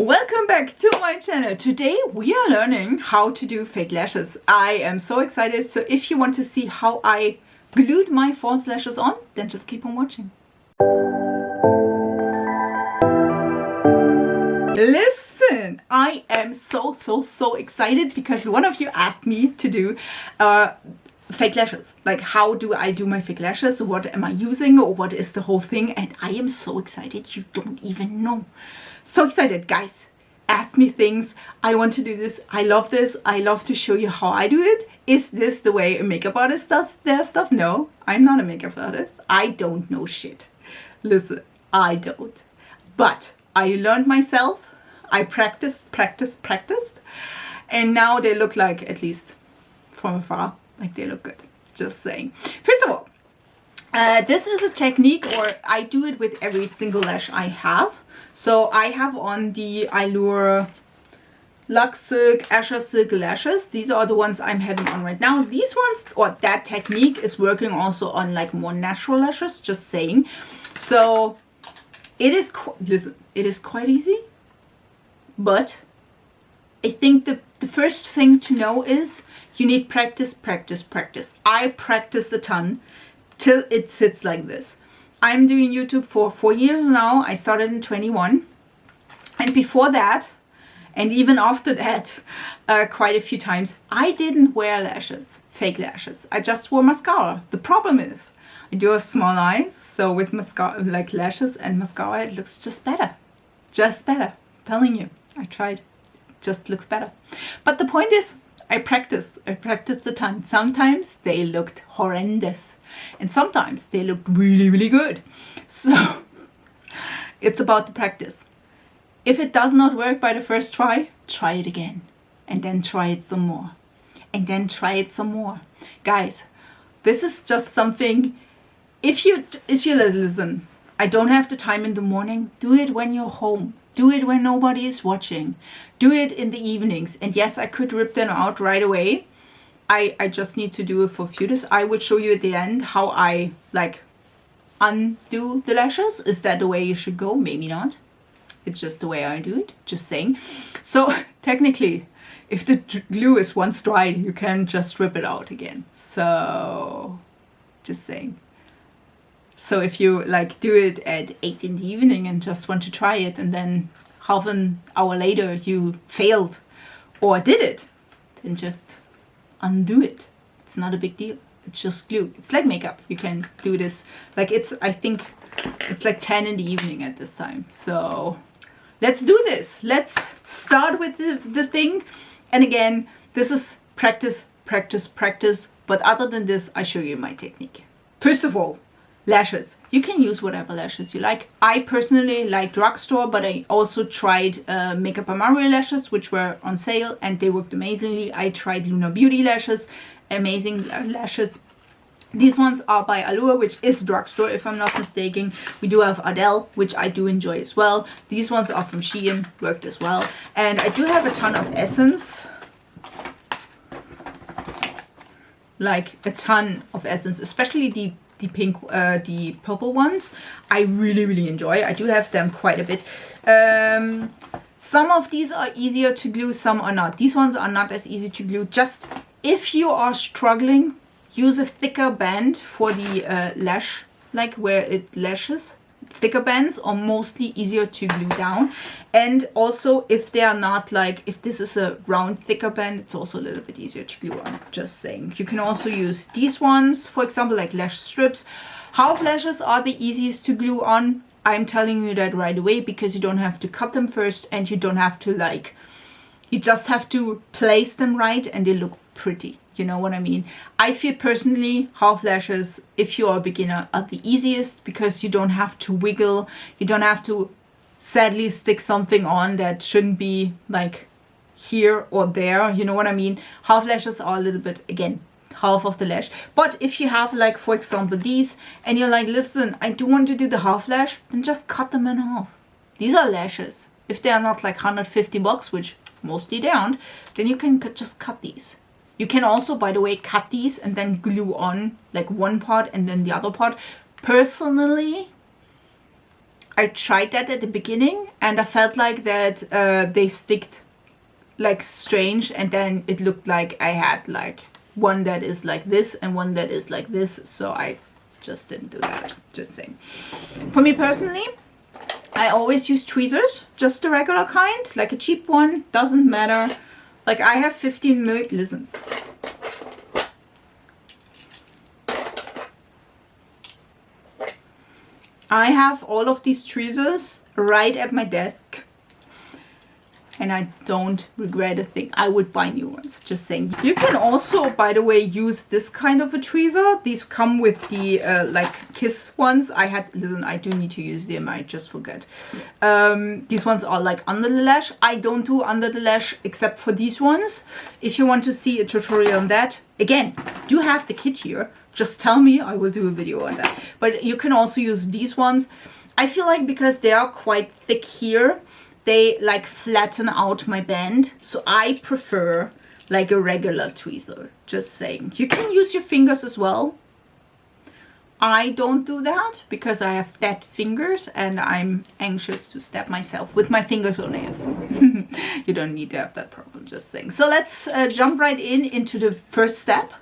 Welcome back to my channel. Today we are learning how to do fake lashes. I am so excited. So if you want to see how I glued my false lashes on, then just keep on watching. Listen, I am so excited because one of you asked me to do fake lashes. Like, how do I do my fake lashes? What am I using, or what is the whole thing? And I am so excited, you don't even know. So excited, guys. Ask me things. I want to do this. I love this. I love to show you how I do it. Is this the way a makeup artist does their stuff? No, I'm not a makeup artist. I don't know shit. Listen, I don't. But I learned myself. I practiced. And now they look like, at least from afar, like they look good. Just saying. First of all, this is a technique, or I do it with every single lash I have. So I have on the Allure Luxe Silk, Azure Silk lashes. These are the ones I'm having on right now. These ones, or that technique is working also on like more natural lashes, just saying. So it is, listen, it is quite easy. But I think the first thing to know is you need practice. I practiced a ton till it sits like this. I'm doing YouTube for 4 years now. I started in 21. And before that, and even after that, quite a few times, I didn't wear lashes, fake lashes. I just wore mascara. The problem is, I do have small eyes. So with mascara, like lashes and mascara, it looks just better. Just better. I'm telling you, I tried. It just looks better. But the point is, I practiced a ton. Sometimes they looked horrendous. And sometimes they looked really good. So it's about the practice. If it does not work by the first try it again. And then try it some more. And then try it some more. Guys, this is just something, if you listen, I don't have the time in the morning, do it when you're home. Do it when nobody is watching. Do it in the evenings. And yes, I could rip them out right away. I just need to do it for a few days. I will show you at the end how I like undo the lashes. Is that the way you should go? Maybe not. It's just the way I do it. Just saying. So technically, if the glue is once dried, you can just rip it out again. So just saying. So if you like do it at 8 in the evening and just want to try it, and then half an hour later you failed or did it, then just undo it. It's not a big deal. It's just glue. It's like makeup. You can do this. Like I think it's like 10 in the evening at this time. So let's do this. Let's start with the thing. And again, this is practice. But other than this, I show you my technique. First of all, lashes. You can use whatever lashes you like. I personally like drugstore, but I also tried Makeup by Mario lashes, which were on sale, and they worked amazingly. I tried Luna Beauty lashes, amazing lashes. These ones are by Allure, which is drugstore, if I'm not mistaken. We do have Adele, which I do enjoy as well. These ones are from Shein, worked as well. And I do have a ton of Essence. Like a ton of Essence, especially the pink, the purple ones. I really enjoy. I do have them quite a bit. Some of these are easier to glue, some are not. These ones are not as easy to glue. Just if you are struggling, use a thicker band for the lash, like where it lashes. Thicker bands are mostly easier to glue down. And also if they are not like, if this is a round thicker band, it's also a little bit easier to glue on, just saying. You can also use these ones, for example, like lash strips. Half lashes are the easiest to glue on. I'm telling you that right away, because you don't have to cut them first, and you don't have to like, you just have to place them right and they look pretty. You know what I mean? I feel personally half lashes, if you are a beginner, are the easiest, because you don't have to wiggle. You don't have to sadly stick something on that shouldn't be like here or there. You know what I mean? Half lashes are a little bit, again, half of the lash. But if you have like, for example, these, and you're like, listen, I do want to do the half lash, then just cut them in half. These are lashes. If they are not like 150 bucks, which mostly they aren't, then you can just cut these. You can also, by the way, cut these and then glue on like one part and then the other part. Personally, I tried that at the beginning and I felt like that they sticked like strange, and then it looked like I had like one that is like this and one that is like this, so I just didn't do that. Just saying. For me personally, I always use tweezers, just the regular kind, like a cheap one, doesn't matter. Like I have 15 mil, listen. I have all of these tweezers right at my desk, and I don't regret a thing. I would buy new ones, just saying. You can also, by the way, use this kind of a tweezer. These come with the like Kiss ones. Listen, I do need to use them, I just forget. These ones are like under the lash. I don't do under the lash except for these ones. If you want to see a tutorial on that, again, do have the kit here. Just tell me, I will do a video on that. But you can also use these ones. I feel like because they are quite thick here, they like flatten out my band, so I prefer like a regular tweezer, just saying. You can use your fingers as well. I don't do that because I have fat fingers and I'm anxious to stab myself with my fingers or nails. You don't need to have that problem, just saying. So let's jump right into the first step,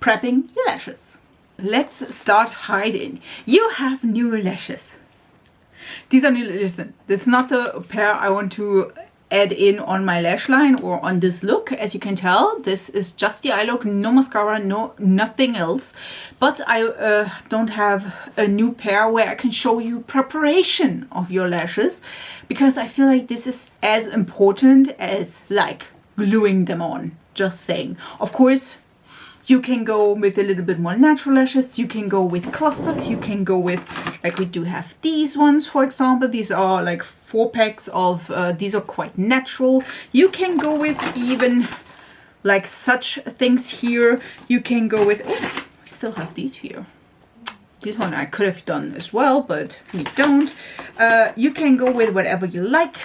prepping your lashes. Let's start hiding. You have new lashes. These are new, listen, that's not the pair I want to add in on my lash line or on this look. As you can tell, this is just the eye look, no mascara, no nothing else. But I don't have a new pair where I can show you preparation of your lashes, because I feel like this is as important as like gluing them on, just saying. Of course, you can go with a little bit more natural lashes. You can go with clusters. You can go with, like we do have these ones, for example. These are like 4 packs of, these are quite natural. You can go with even like such things here. You can go with, oh, I still have these here. This one I could have done as well, but we don't. You can go with whatever you like.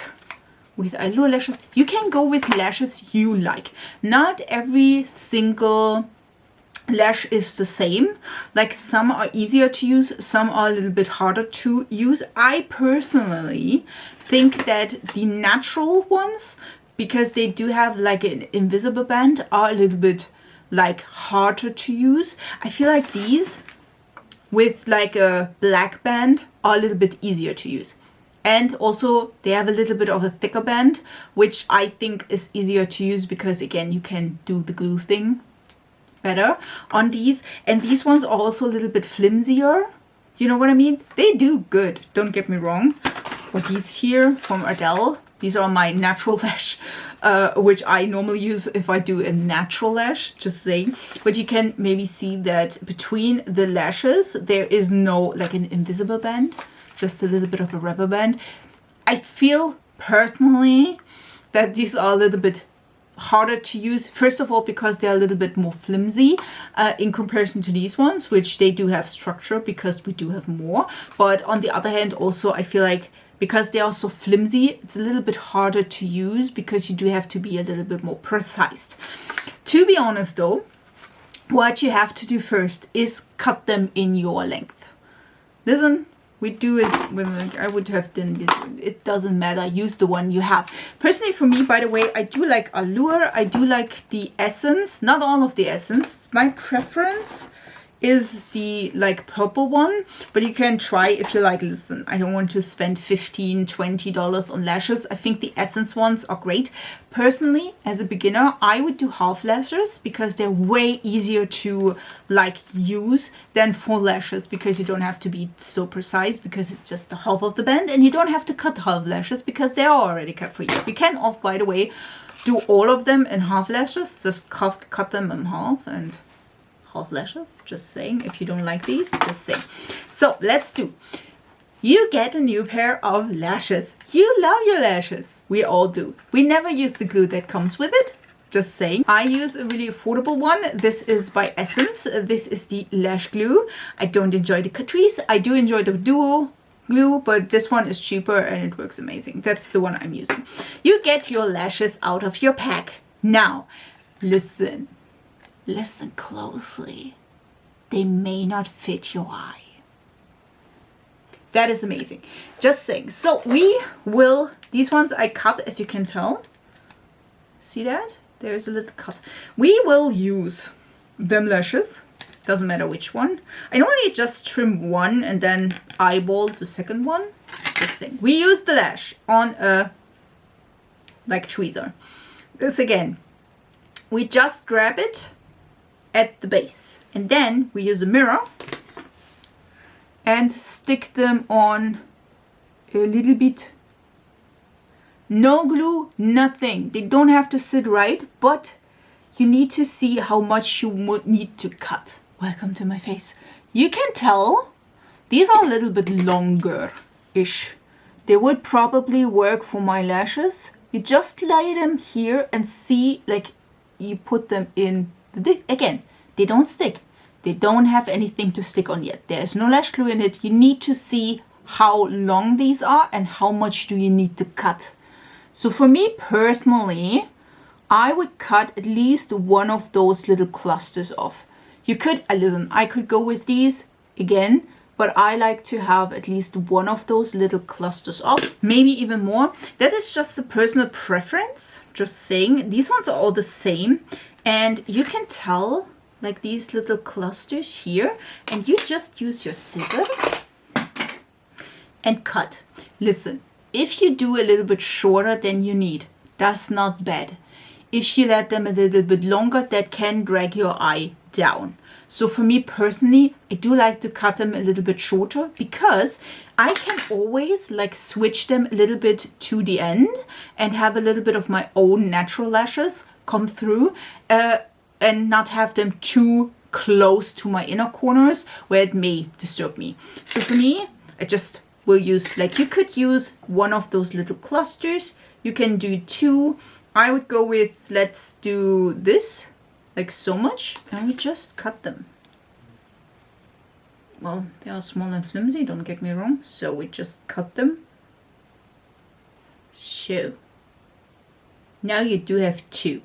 With eyelure lashes, you can go with lashes you like. Not every single lash is the same. Like some are easier to use, some are a little bit harder to use. I personally think that the natural ones, because they do have like an invisible band, are a little bit like harder to use. I feel like these with like a black band are a little bit easier to use. And also they have a little bit of a thicker band, which I think is easier to use because again, you can do the glue thing better on these. And these ones are also a little bit flimsier. You know what I mean? They do good, don't get me wrong. But these here from Adele, these are my natural lash, which I normally use if I do a natural lash, just saying. But you can maybe see that between the lashes, there is no like an invisible band, just a little bit of a rubber band. I feel personally that these are a little bit harder to use. First of all, because they're a little bit more flimsy in comparison to these ones, which they do have structure because we do have more. But on the other hand, also I feel like because they are so flimsy, it's a little bit harder to use because you do have to be a little bit more precise. To be honest though, what you have to do first is cut them in your length. Listen, we do it with, like, I would have done this. It doesn't matter. Use the one you have. Personally, for me, by the way, I do like Allure. I do like the Essence. Not all of the Essence. My preference is the like purple one, but you can try if you like. Listen, I don't want to spend $15–20 on lashes. I think the Essence ones are great. Personally, as a beginner, I would do half lashes because they're way easier to like use than full lashes, because you don't have to be so precise because it's just the half of the band, and you don't have to cut half lashes because they are already cut for you. You can, by the way, do all of them in half lashes. Just cut them in half and half lashes, just saying. If you don't like these, just say. So let's do. You get a new pair of lashes. You love your lashes. We all do. We never use the glue that comes with it, just saying. I use a really affordable one. This is by Essence. This is the lash glue. I don't enjoy the Catrice. I do enjoy the duo glue, but this one is cheaper and it works amazing. That's the one I'm using. You get your lashes out of your pack. Now, listen. Listen closely. They may not fit your eye. That is amazing. Just saying. So we will, these ones I cut, as you can tell. See that? There's a little cut. We will use them lashes. Doesn't matter which one. I normally just trim one and then eyeball the second one. Just saying. We use the lash on a like tweezer. This again. We just grab it at the base. And then we use a mirror and stick them on a little bit. No glue, nothing. They don't have to sit right, but you need to see how much you would need to cut. Welcome to my face. You can tell these are a little bit longer-ish. They would probably work for my lashes. You just lay them here and see, like, you put them in the, again, they don't stick. They don't have anything to stick on yet. There's no lash glue in it. You need to see how long these are and how much do you need to cut. So for me personally, I would cut at least one of those little clusters off. You could, listen, I could go with these again, but I like to have at least one of those little clusters off, maybe even more. That is just a personal preference, just saying. These ones are all the same, and you can tell like these little clusters here, and you just use your scissor and cut. Listen, if you do a little bit shorter than you need, that's not bad. If you let them a little bit longer, that can drag your eye down. So for me personally, I do like to cut them a little bit shorter because I can always like switch them a little bit to the end and have a little bit of my own natural lashes come through and not have them too close to my inner corners where it may disturb me. So for me, I just will use, like you could use one of those little clusters. You can do two. I would go with, let's do this, like so much, and we just cut them. Well, they are small and flimsy, don't get me wrong, so we just cut them. So, now you do have two.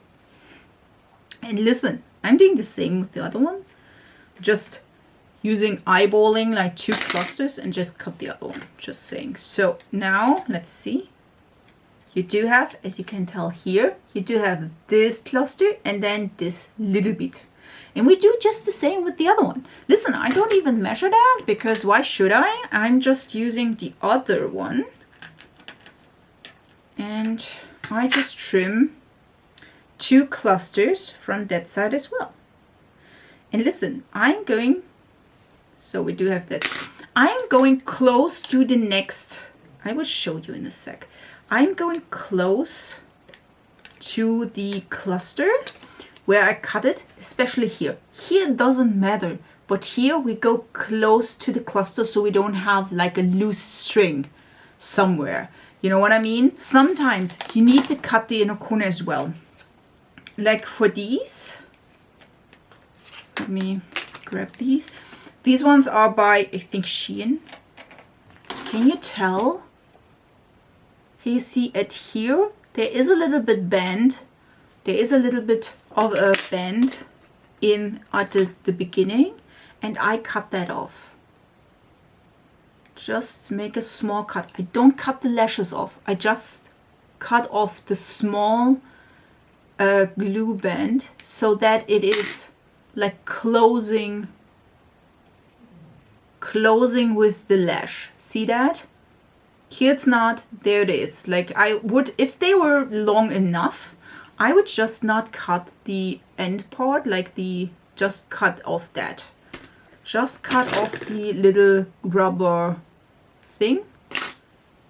And listen, I'm doing the same with the other one. Just using eyeballing like two clusters and just cut the other one, just saying. So now, let's see. You do have, as you can tell here, you do have this cluster and then this little bit. And we do just the same with the other one. Listen, I don't even measure that because why should I? I'm just using the other one. And I just trim two clusters from that side as well. And listen, I'm going, so we do have that. I'm going close to the next, I will show you in a sec. I'm going close to the cluster where I cut it, especially here. Here it doesn't matter, but here we go close to the cluster so we don't have like a loose string somewhere. You know what I mean? Sometimes you need to cut the inner corner as well. Like for these, let me grab these. These ones are by, I think, Shein. Can you tell? You see it here, there is a little bit bend. There is a little bit of a bend in at the beginning, and I cut that off. Just make a small cut. I don't cut the lashes off. I just cut off the small glue band so that it is like closing with the lash. See that? Here it's not, there it is. Like I would, if they were long enough, I would just not cut the end part, like just cut off that. Just cut off the little rubber thing.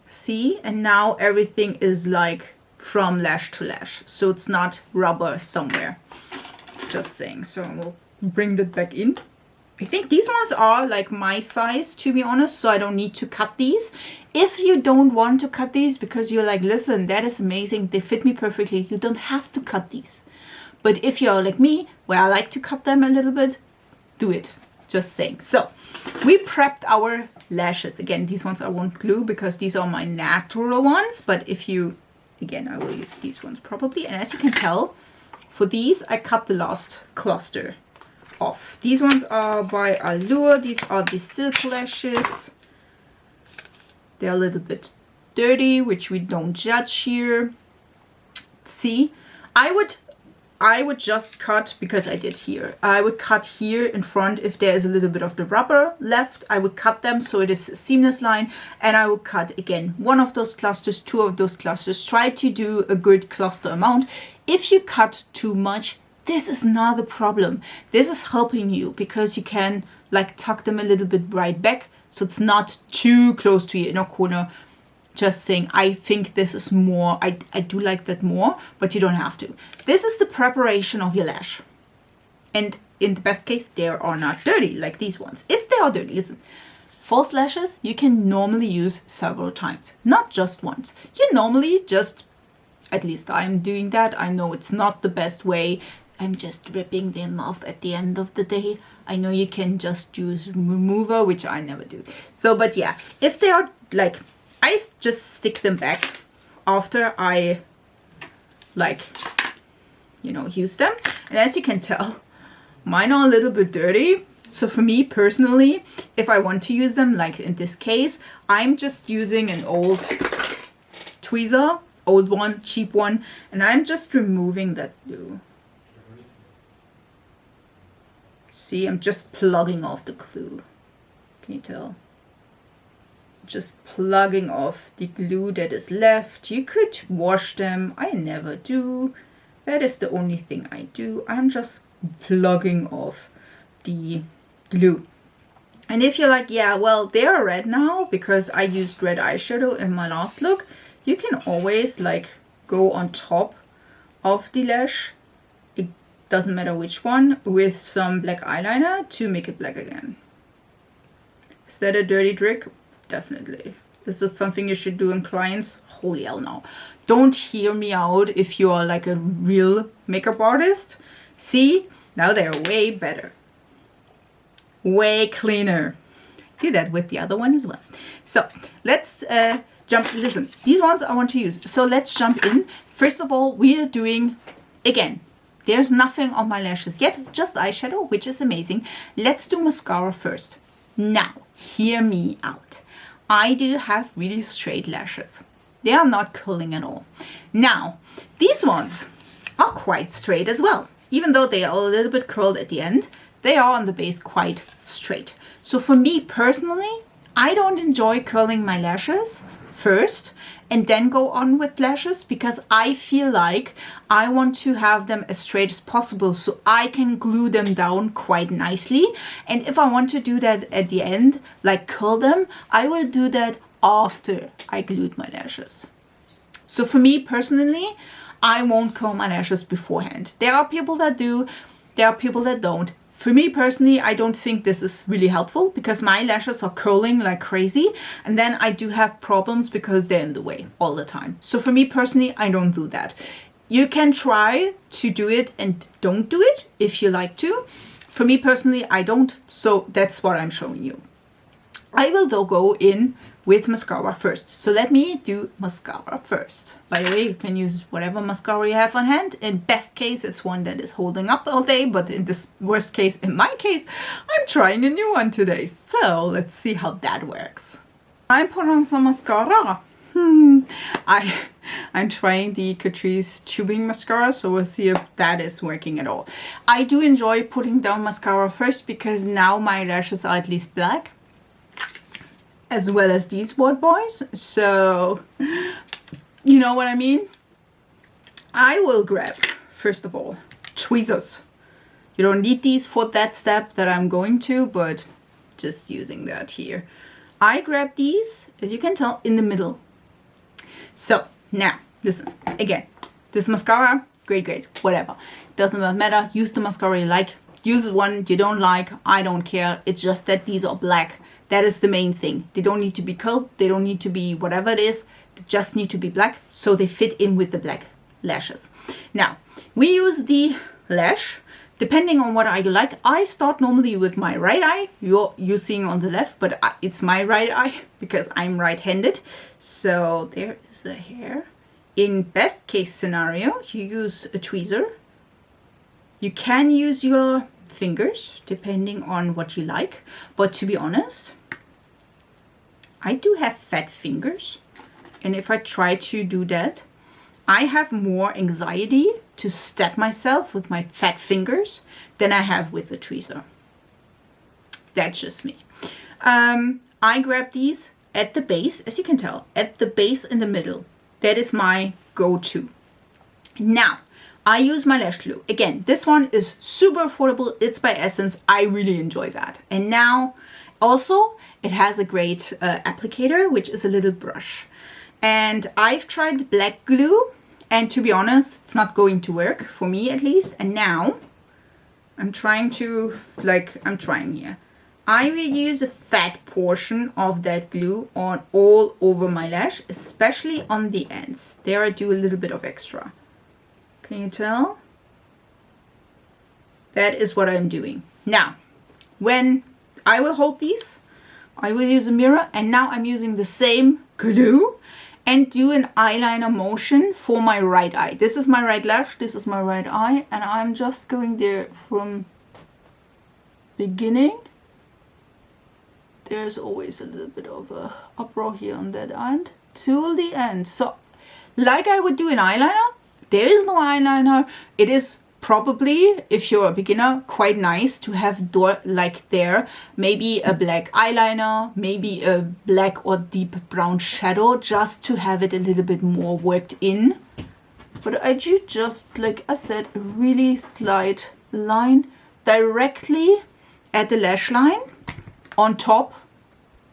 See, and now everything is like from lash to lash. So it's not rubber somewhere. Just saying, so we'll bring that back in. I think these ones are like my size, to be honest, so I don't need to cut these. If you don't want to cut these because you're like, listen, that is amazing, they fit me perfectly, you don't have to cut these. But if you're like me, where I like to cut them a little bit, do it. Just saying. So we prepped our lashes. Again, these ones I won't glue because these are my natural ones. But if you, again, I will use these ones probably. And as you can tell, for these, I cut the last cluster off. These ones are by Allure. These are the silk lashes. They're a little bit dirty, which we don't judge here. See, I would just cut, because I did here, I would cut here in front if there is a little bit of the rubber left. I would cut them so it is a seamless line, and I would cut again one of those clusters, two of those clusters. Try to do a good cluster amount. If you cut too much, this is not the problem. This is helping you because you can like tuck them a little bit right back so it's not too close to your inner corner. Just saying, I think this is more, I do like that more, but you don't have to. This is the preparation of your lash. And in the best case, they are not dirty like these ones. If they are dirty, listen, false lashes, you can normally use several times, not just once. You normally just, at least I'm doing that. I know it's not the best way. I'm just ripping them off at the end of the day. I know you can just use remover, which I never do. So, but yeah, if they are like, I just stick them back after I like, you know, use them. And as you can tell, mine are a little bit dirty. So for me personally, if I want to use them, like in this case, I'm just using an old tweezer, old one, cheap one, and I'm just removing that glue. See, I'm just plugging off the glue. Can you tell? Just plugging off the glue that is left. You could wash them. I never do. That is the only thing I do. I'm just plugging off the glue. And if you're like, yeah, well, they are red now because I used red eyeshadow in my last look, you can always like go on top of the lash. It doesn't matter which one, with some black eyeliner to make it black again. Is that a dirty trick? Definitely. Is this something you should do in clients? Holy hell no. Don't hear me out if you are like a real makeup artist. See, now they're way better. Way cleaner. Do that with the other one as well. So let's jump. Listen, these ones I want to use. So let's jump in. First of all, we are doing, again, there's nothing on my lashes yet, just eyeshadow, which is amazing. Let's do mascara first. Now, hear me out. I do have really straight lashes. They are not curling at all. Now, these ones are quite straight as well. Even though they are a little bit curled at the end, they are on the base quite straight. So for me personally, I don't enjoy curling my lashes first and then go on with lashes, because I feel like I want to have them as straight as possible so I can glue them down quite nicely. And if I want to do that at the end, like curl them, I will do that after I glued my lashes. So for me personally, I won't curl my lashes beforehand. There are people that do, there are people that don't. For me personally, I don't think this is really helpful because my lashes are curling like crazy, and then I do have problems because they're in the way all the time. So for me personally, I don't do that. You can try to do it and don't do it if you like to. For me personally, I don't, so that's what I'm showing you. I will though go in with mascara first. So let me do mascara first. By the way, you can use whatever mascara you have on hand. In best case, it's one that is holding up all day, but in this worst case, in my case, I'm trying a new one today. So let's see how that works. I put on some mascara. I'm trying the Catrice tubing mascara, so we'll see if that is working at all. I do enjoy putting down mascara first because now my lashes are at least black, as well as these bad boys. So, you know what I mean? I will grab, first of all, tweezers. You don't need these for that step that I'm going to, but just using that here. I grab these, as you can tell, in the middle. So, now, listen, again, this mascara, great, whatever. Doesn't matter, use the mascara you like. Use one you don't like, I don't care. It's just that these are black. That is the main thing. They don't need to be curled. They don't need to be whatever it is. They just need to be black so they fit in with the black lashes. Now, we use the lash depending on what eye you like. I start normally with my right eye. You're seeing on the left, but it's my right eye because I'm right-handed. So there is the hair. In best case scenario, you use a tweezer. You can use your fingers depending on what you like, but to be honest, I do have fat fingers. And if I try to do that, I have more anxiety to stab myself with my fat fingers than I have with the tweezer. That's just me. I grab these at the base, as you can tell, at the base in the middle. That is my go-to. Now, I use my lash glue. Again, this one is super affordable. It's by Essence. I really enjoy that. And now, also, it has a great applicator, which is a little brush. And I've tried black glue, and to be honest, it's not going to work, for me at least. And now, I'm trying here. I will use a fat portion of that glue on all over my lash, especially on the ends. There I do a little bit of extra. Can you tell? That is what I'm doing. Now, when I will hold these, I will use a mirror, and now I'm using the same glue and do an eyeliner motion for my right eye. This is my right lash, this is my right eye, and I'm just going there from beginning. There's always a little bit of a uproar here on that end till the end. So like I would do an eyeliner, there is no eyeliner. It is probably, if you're a beginner, quite nice to have maybe a black eyeliner, maybe a black or deep brown shadow, just to have it a little bit more worked in. But I do just, like I said, a really slight line directly at the lash line on top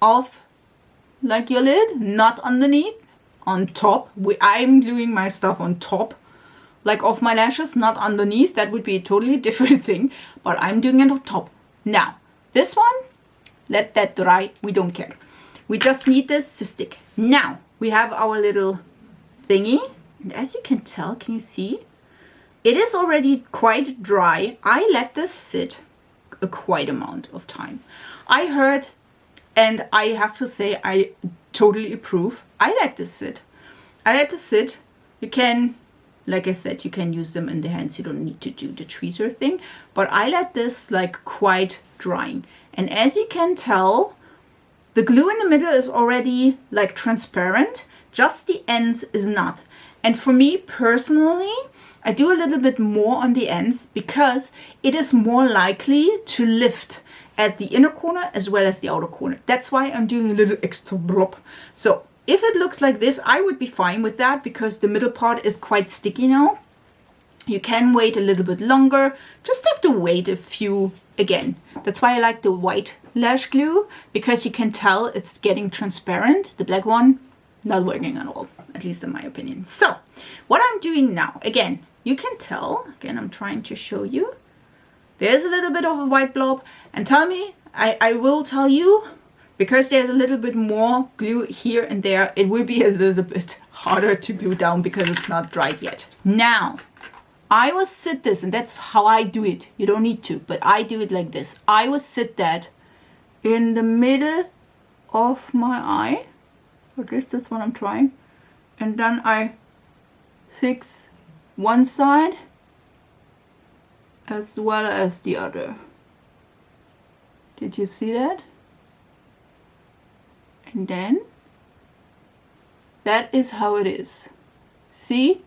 of like your lid, not underneath, on top. I'm gluing my stuff on top like of my lashes, not underneath. That would be a totally different thing, but I'm doing it on top. Now, this one, let that dry, we don't care. We just need this to stick. Now, we have our little thingy, and as you can tell, can you see? It is already quite dry. I let this sit a quite amount of time. I heard, and I have to say, I totally approve. I let this sit. You can, like I said, you can use them in the hands. You don't need to do the tweezer thing. But I let this like quite drying. And as you can tell, the glue in the middle is already like transparent. Just the ends is not. And for me personally, I do a little bit more on the ends because it is more likely to lift at the inner corner as well as the outer corner. That's why I'm doing a little extra blob. So if it looks like this, I would be fine with that because the middle part is quite sticky now. You can wait a little bit longer. Just have to wait a few again. That's why I like the white lash glue, because you can tell it's getting transparent. The black one, not working at all, at least in my opinion. So what I'm doing now, again, you can tell, again, I'm trying to show you. There's a little bit of a white blob, and tell me, I will tell you, because there's a little bit more glue here and there, it will be a little bit harder to glue down because it's not dried yet. Now, I will sit this, and that's how I do it. You don't need to, but I do it like this. I will sit that in the middle of my eye. Or this is what I'm trying. And then I fix one side as well as the other. Did you see that? And then that is how it is. See?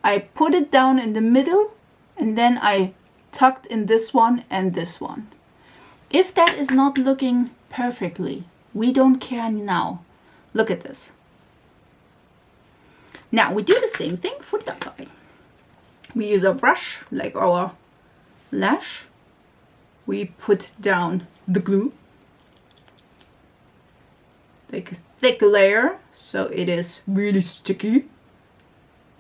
I put it down in the middle, and then I tucked in this one and this one. If that is not looking perfectly, we don't care now. Look at this. Now we do the same thing for the other eye. We use our brush, like our lash. We put down the glue, like a thick layer, so it is really sticky.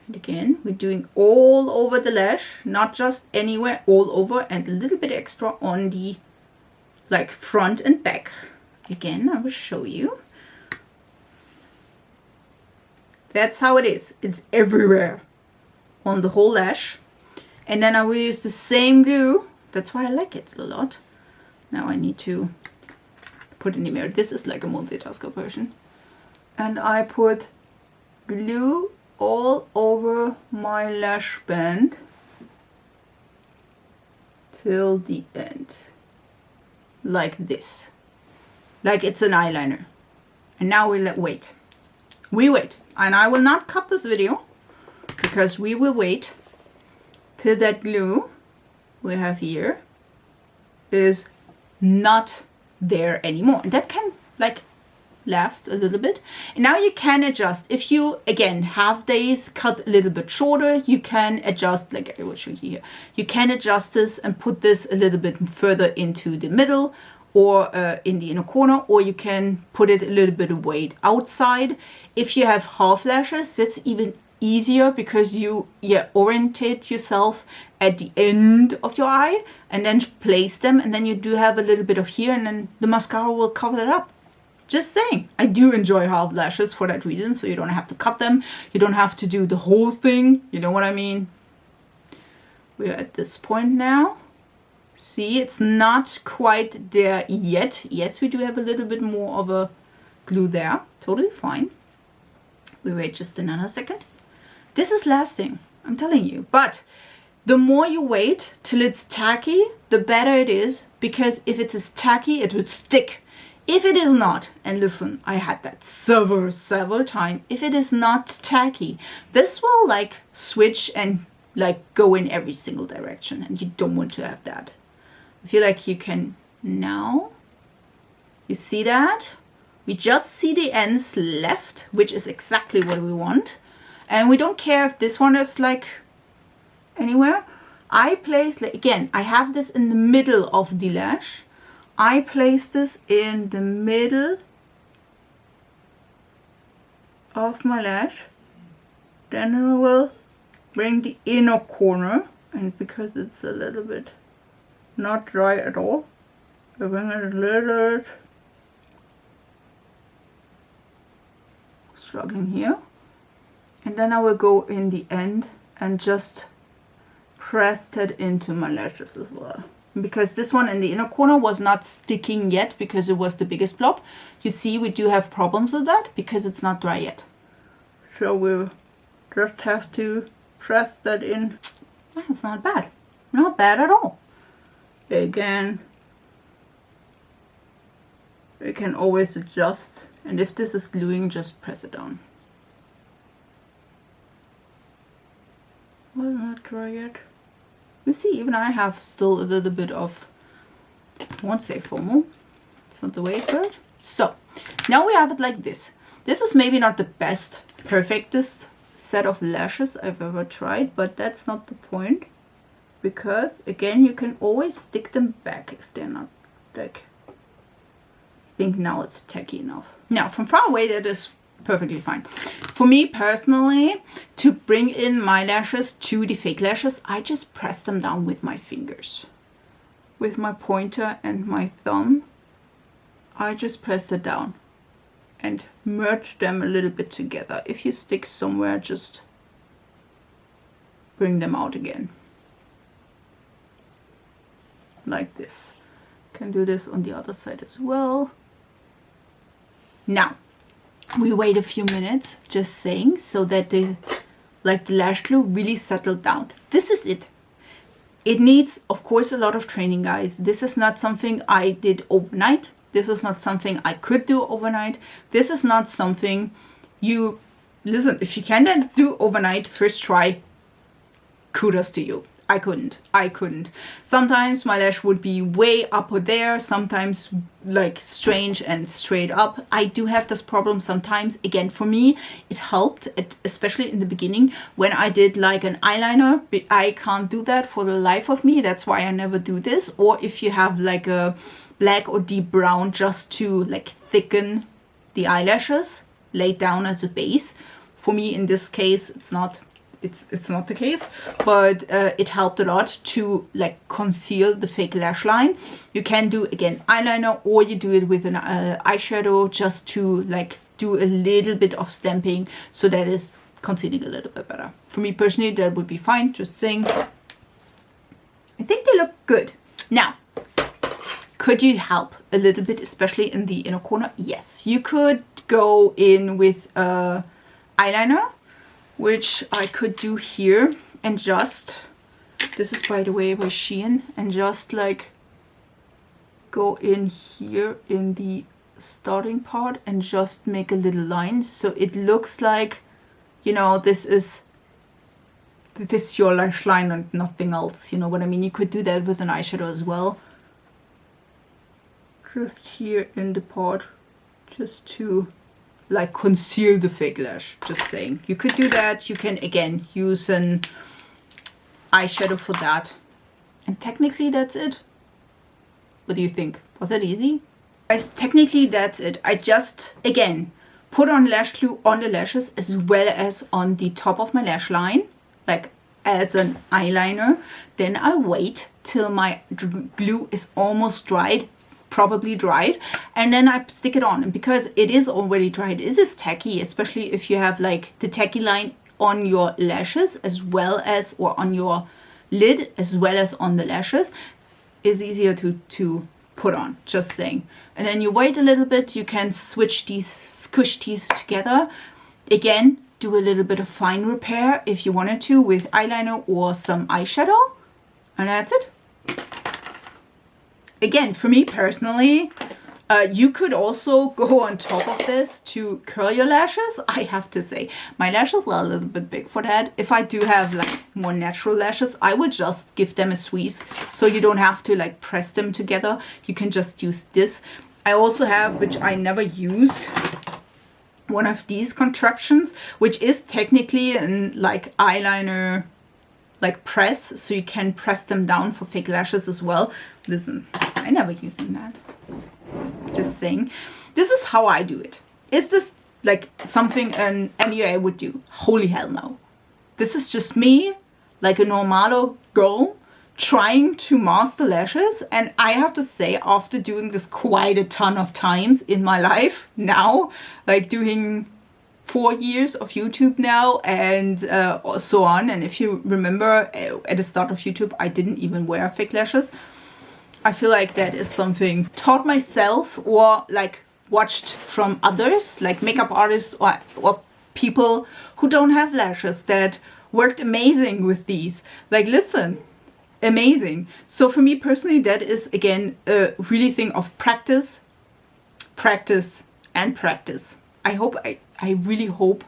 And again, we're doing all over the lash, not just anywhere, all over, and a little bit extra on the like front and back. Again, I will show you. That's how it is. It's everywhere on the whole lash. And then I will use the same glue. That's why I like it a lot. Now I need to put in the mirror. This is like a multitasker version. And I put glue all over my lash band till the end, like this, like it's an eyeliner. And now we wait. We wait. And I will not cut this video because we will wait till that glue we have here is not there anymore. And that can like last a little bit. And now you can adjust. If you again have days cut a little bit shorter, you can adjust, like I will show you here. You can adjust this and put this a little bit further into the middle or in the inner corner, or you can put it a little bit away outside. If you have half lashes, that's even easier because you orientate yourself at the end of your eye and then place them, and then you do have a little bit of here, and then the mascara will cover that up. Just saying. I do enjoy half lashes for that reason, so you don't have to cut them, you don't have to do the whole thing, you know what I mean? We're at this point now. See, it's not quite there yet. Yes, we do have a little bit more of a glue there. Totally fine. We wait just another second. This is lasting, I'm telling you. But the more you wait till it's tacky, the better it is. Because if it is tacky, it would stick. If it is not, and listen, I had that several times. If it is not tacky, this will like switch and like go in every single direction. And you don't want to have that. I feel like you can now, you see that? We just see the ends left, which is exactly what we want. And we don't care if this one is like anywhere. I place, like, again, I have this in the middle of the lash. I place this in the middle of my lash. Then I will bring the inner corner, and because it's a little bit not dry at all, I bring it a little bit, struggling here, and then I will go in the end and just press that into my lashes as well. Because this one in the inner corner was not sticking yet because it was the biggest blob. You see, we do have problems with that because it's not dry yet. So we'll just have to press that in. That's not bad. Not bad at all. Again, we can always adjust, and if this is gluing, just press it down. Well, not dry yet. You see, even I have still a little bit of, I won't say FOMO, it's not the way it works. So now we have it like this. This is maybe not the best, perfectest set of lashes I've ever tried, but that's not the point. Because again, you can always stick them back if they're not like, I think now it's tacky enough. Now from far away that is perfectly fine. For me personally, to bring in my lashes to the fake lashes, I just press them down with my fingers. With my pointer and my thumb, I just press it down and merge them a little bit together. If you stick somewhere, just bring them out again. Like this. Can do this on the other side as well. Now we wait a few minutes, just saying, so that the lash glue really settled down. This is it. It needs, of course, a lot of training, guys. This is not something I did overnight. This is not something I could do overnight. This is not something you, listen, if you can then do overnight, first try, kudos to you. I couldn't. Sometimes my lash would be way up there, sometimes like strange and straight up. I do have this problem sometimes. Again, for me, it helped, especially in the beginning when I did like an eyeliner. I can't do that for the life of me. That's why I never do this. Or if you have like a black or deep brown, just to like thicken the eyelashes, laid down as a base. For me, in this case, it's not the case, but it helped a lot to like conceal the fake lash line. You can do again eyeliner, or you do it with an eyeshadow just to like do a little bit of stamping, so that is concealing a little bit better. For me personally, that would be fine. Just saying. I think they look good. Now, could you help a little bit, especially in the inner corner? Yes, you could go in with eyeliner, which I could do here, and just, this is by the way by Shein, and just like go in here in the starting part and just make a little line so it looks like, you know, this is your lash line and nothing else, you know what I mean? You could do that with an eyeshadow as well. Just here in the part, just to like conceal the fake lash, just saying. You could do that. You can again use an eyeshadow for that. And technically that's it. What do you think? Was that easy? Guys, technically that's it. I just, again, put on lash glue on the lashes as well as on the top of my lash line, like as an eyeliner. Then I wait till my glue is almost dried, probably dried, and then I stick it on. And because it is already dried, it is tacky, especially if you have like the tacky line on your lashes as well as, or on your lid as well as on the lashes, it's easier to put on, just saying. And then you wait a little bit, you can switch these, squish these together. Again, do a little bit of fine repair if you wanted to with eyeliner or some eyeshadow, and that's it. Again, for me personally, you could also go on top of this to curl your lashes. I have to say, my lashes are a little bit big for that. If I do have like more natural lashes, I would just give them a squeeze so you don't have to like press them together. You can just use this. I also have, which I never use, one of these contraptions, which is technically an like eyeliner like press, so you can press them down for fake lashes as well. Listen, I never using that. Just saying. This is how I do it. Is this like something an MUA would do? Holy hell no. This is just me, like a normalo girl, trying to master lashes. And I have to say, after doing this quite a ton of times in my life now, like doing 4 years of YouTube now and so on. And if you remember at the start of YouTube, I didn't even wear fake lashes. I feel like that is something taught myself or like watched from others, like makeup artists or people who don't have lashes that worked amazing with these. Like, listen, amazing. So for me personally, that is again a really thing of practice, practice and practice. I really hope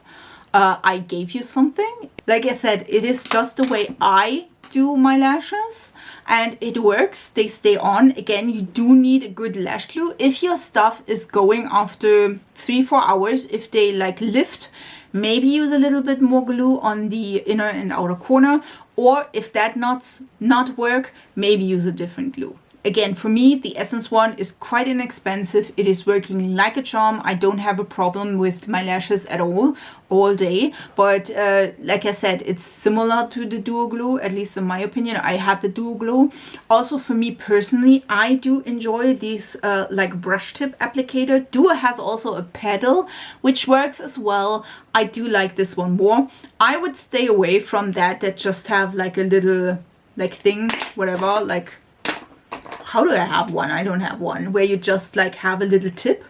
I gave you something. Like I said, it is just the way I do my lashes and it works. They stay on. Again, you do need a good lash glue. If your stuff is going after 3-4 hours, if they like lift, maybe use a little bit more glue on the inner and outer corner, or if that not work, maybe use a different glue. Again, for me, the Essence one is quite inexpensive. It is working like a charm. I don't have a problem with my lashes at all day. But like I said, it's similar to the Duo Glue, at least in my opinion. I had the Duo Glue. Also, for me personally, I do enjoy these like brush tip applicator. Duo has also a pedal, which works as well. I do like this one more. I would stay away from that just have like a little like thing, whatever, like, how do I have one? I don't have one where you just like have a little tip.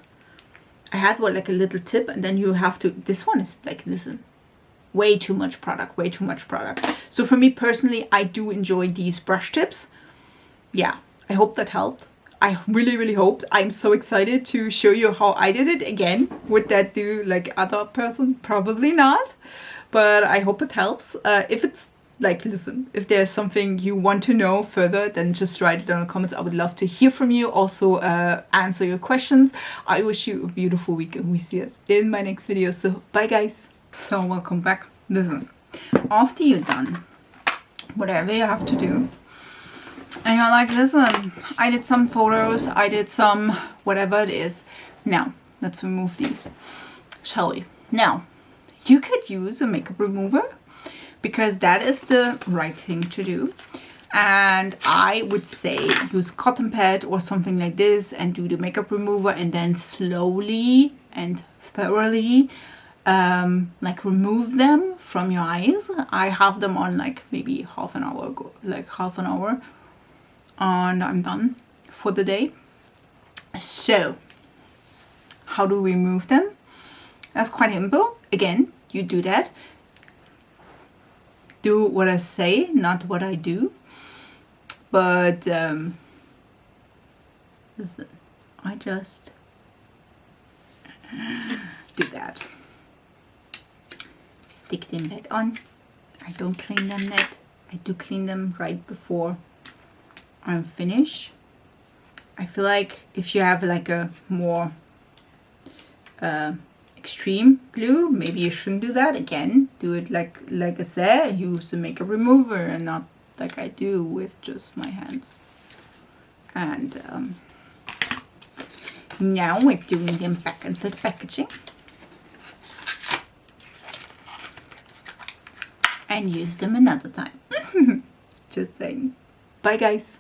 I had one like a little tip and then you have to, this one is like, listen, way too much product, way too much product. So for me personally, I do enjoy these brush tips. Yeah, I hope that helped. I really, really hoped. I'm so excited to show you how I did it again. Would that do like other person? Probably not, but I hope it helps. If it's like, listen, if there's something you want to know further, then just write it down in the comments. I would love to hear from you. Also answer your questions. I wish you a beautiful week and we see us in my next video. So bye guys. So welcome back. Listen, after you're done whatever you have to do and you're like, listen, I did some photos, I did some whatever it is. Now let's remove these, shall we? Now you could use a makeup remover, because that is the right thing to do. And I would say use cotton pad or something like this and do the makeup remover and then slowly and thoroughly like remove them from your eyes. I have them on like maybe half an hour ago, like half an hour, and I'm done for the day. So how do we remove them? That's quite simple. Again, you do that. Do what I say, not what I do. But listen, I just do that. Stick them back on. I don't clean them yet. I do clean them right before I'm finished. I feel like if you have like a more extreme glue, maybe you shouldn't do that. Again, do it like I said, use a makeup remover and not like I do with just my hands. And now we're doing them back into the packaging and use them another time. Just saying. Bye guys.